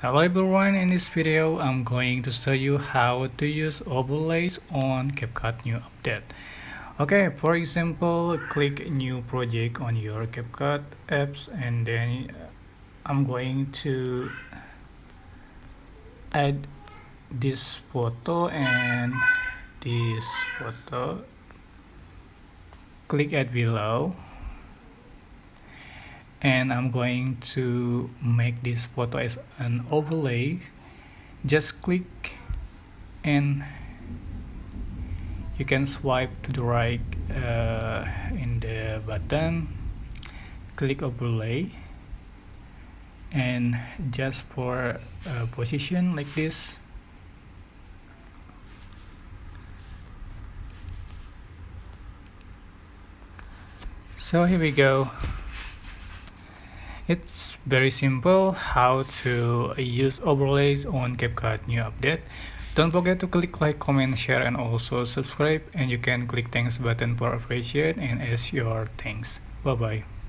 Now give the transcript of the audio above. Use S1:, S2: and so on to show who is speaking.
S1: Hello everyone, in this video I'm going to show you how to use overlays on Capcut new update. Okay, for example, click new project on your Capcut apps and then I'm going to add this photo and this photo. Click add below and I'm going to make this photo as an overlay. Just click and you can swipe to the right in the button, click overlay, and just for position like this. So here we go. It's very simple how to use overlays on Capcut new update. Don't forget to click like, comment, share, and also subscribe. And you can click thanks button for appreciate and as your thanks. Bye bye.